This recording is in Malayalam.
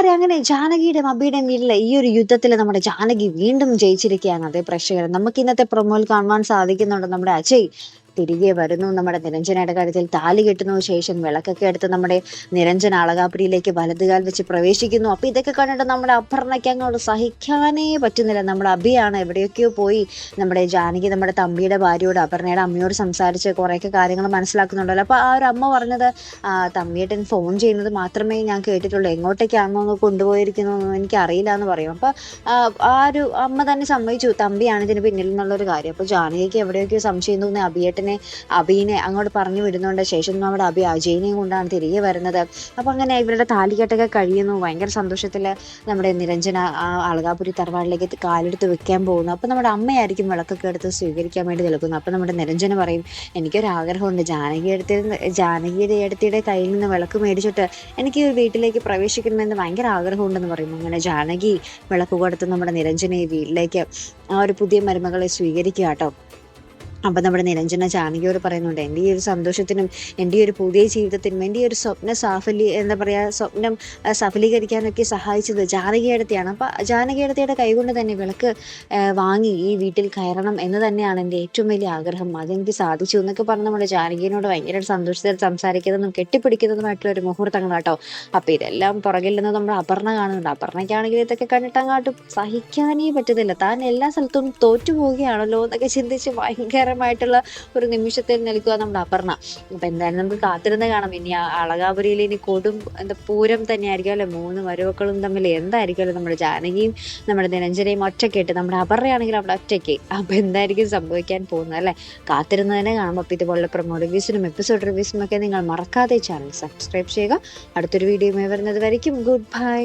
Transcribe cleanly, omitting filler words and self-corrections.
പറയാ അങ്ങനെ ജാനകിയുടെയും അഭിയുടെയും വീട്ടിലെ ഈ ഒരു യുദ്ധത്തിൽ നമ്മുടെ ജാനകി വീണ്ടും ജയിച്ചിരിക്കുകയാണ്. അതേ പ്രേക്ഷകർ നമുക്ക് ഇന്നത്തെ പ്രൊമോയിൽ കാണുവാൻ സാധിക്കുന്നുണ്ട്. നമ്മുടെ അജയ് തിരികെ വരുന്നു. നമ്മുടെ നിരഞ്ജനയുടെ കാര്യത്തിൽ താലി കെട്ടുന്നു. ശേഷം വിളക്കൊക്കെ എടുത്ത് നമ്മുടെ നിരഞ്ജന അളകാപുരിയിലേക്ക് വലതുകാൽ വെച്ച് പ്രവേശിക്കുന്നു. അപ്പൊ ഇതൊക്കെ കണ്ടിട്ട് നമ്മുടെ അപർണയ്ക്ക് അങ്ങോട്ട് സഹിക്കാനേ പറ്റുന്നില്ല. നമ്മുടെ അഭിയാണ് എവിടെയൊക്കെയോ പോയി നമ്മുടെ ജാനകി നമ്മുടെ തമ്പിയുടെ ഭാര്യയോട് അപർണയുടെ അമ്മയോട് സംസാരിച്ച് കുറേയൊക്കെ കാര്യങ്ങൾ മനസ്സിലാക്കുന്നുണ്ടല്ലോ. അപ്പൊ ആ ഒരു അമ്മ പറഞ്ഞത് തമ്പിയേട്ടൻ ഫോൺ ചെയ്യുന്നത് മാത്രമേ ഞാൻ കേട്ടിട്ടുള്ളൂ, എങ്ങോട്ടേക്കാണോ കൊണ്ടുപോയിരിക്കുന്നതെന്ന് എനിക്ക് അറിയില്ല എന്ന് പറയും. അപ്പൊ ആ ഒരു അമ്മ തന്നെ സമ്മതിച്ചു തമ്പിയാണ് ഇതിന് പിന്നിൽ എന്നുള്ളൊരു കാര്യം. അപ്പൊ ജാനകിക്ക് എവിടെയൊക്കെയോ സംശയം തോന്നി അബീനെ അങ്ങോട്ട് പറഞ്ഞു വിടുന്നുണ്ട്. ശേഷം നമ്മുടെ അബി അജയിനെയും കൊണ്ടാണ് തിരികെ വരുന്നത്. അപ്പൊ അങ്ങനെ ഇവരുടെ താലികെട്ടൊക്കെ കഴിയുന്നു. ഭയങ്കര സന്തോഷത്തില് നമ്മുടെ നിരഞ്ജന ആ അളകാപുരി തറവാടിലേക്ക് കാലെടുത്ത് വെക്കാൻ പോകുന്നു. അപ്പൊ നമ്മുടെ അമ്മയായിരിക്കും വിളക്കൊക്കെ എടുത്ത് സ്വീകരിക്കാൻ വേണ്ടി നിൽക്കുന്നു. അപ്പൊ നമ്മുടെ നിരഞ്ജന പറയും, എനിക്കൊരാഗ്രഹമുണ്ട്, ജാനകിയുടെ അടുത്തിയുടെ കയ്യിൽ നിന്ന് വിളക്ക് മേടിച്ചിട്ട് എനിക്ക് ഒരു വീട്ടിലേക്ക് പ്രവേശിക്കണമെന്ന് ഭയങ്കര ആഗ്രഹമുണ്ടെന്ന് പറയും. അങ്ങനെ ജാനകി വിളക്ക് കൊടുത്ത് നമ്മുടെ നിരഞ്ജനയെ വീട്ടിലേക്ക് ആ ഒരു പുതിയ മരുമകളെ സ്വീകരിക്കുക കേട്ടോ. അപ്പം നമ്മുടെ നിരഞ്ജന ജാനകിയോട് പറയുന്നുണ്ട്, എൻ്റെ ഈ ഒരു സന്തോഷത്തിനും എൻ്റെ ഈ ഒരു പുതിയ ജീവിതത്തിനും എൻ്റെ ഈ ഒരു സ്വപ്നം സഫലീകരിക്കാനൊക്കെ സഹായിച്ചത് ജാനകിയെടുത്തിയാണ്. അപ്പം ജാനകിയെടുത്തിയുടെ കൈകൊണ്ട് തന്നെ വിളക്ക് വാങ്ങി ഈ വീട്ടിൽ കയറണം എന്ന് തന്നെയാണ് എൻ്റെ ഏറ്റവും വലിയ ആഗ്രഹം, അതെനിക്ക് സാധിച്ചു എന്നൊക്കെ പറഞ്ഞ് നമ്മുടെ ജാനകിയോട് ഭയങ്കര സന്തോഷത്തിൽ സംസാരിക്കുന്നതും കെട്ടിപ്പിടിക്കുന്നതുമായിട്ടുള്ള ഒരു മുഹൂർത്തങ്ങൾ കേട്ടോ. അപ്പം ഇതെല്ലാം പുറകിൽ നിന്ന് നമ്മുടെ അപർണ കാണുന്നുണ്ട്. അപർണയ്ക്കാണെങ്കിൽ ഇതൊക്കെ കണ്ടിട്ടങ്ങാട്ടും സഹിക്കാനേ പറ്റുന്നില്ല. താൻ എല്ലാ സ്ഥലത്തും തോറ്റുപോവുകയാണല്ലോ എന്നൊക്കെ ചിന്തിച്ച് ഭയങ്കരമായിട്ടുള്ള ഒരു നിമിഷത്തിൽ നിൽക്കുക നമ്മുടെ അപർണ. അപ്പൊ എന്തായാലും നമുക്ക് കാത്തിരുന്ന് കാണാം. ഇനി ആ അളകാപുരിയിൽ ഇനി പൂരം തന്നെ ആയിരിക്കും അല്ലെ, 3 മരുമക്കളും തമ്മിൽ എന്തായിരിക്കുമല്ലോ, നമ്മുടെ ജാനകിയും നമ്മുടെ നിരഞ്ജനയും ഒറ്റയ്ക്കിട്ട്, നമ്മുടെ അപർണയാണെങ്കിൽ അവിടെ ഒറ്റയ്ക്ക്. അപ്പൊ എന്തായിരിക്കും സംഭവിക്കാൻ പോകുന്നത് അല്ലെ, കാത്തിരുന്ന് തന്നെ കാണാം. അപ്പൊ ഇതുപോലുള്ള പ്രൊമോ റിവ്യൂസിനും എപ്പിസോഡ് റിവ്യൂസിനും ഒക്കെ നിങ്ങൾ മറക്കാതെ ചാനൽ സബ്സ്ക്രൈബ് ചെയ്യുക. അടുത്തൊരു വീഡിയോ വരുന്നത് വരയ്ക്കും ഗുഡ് ബൈ.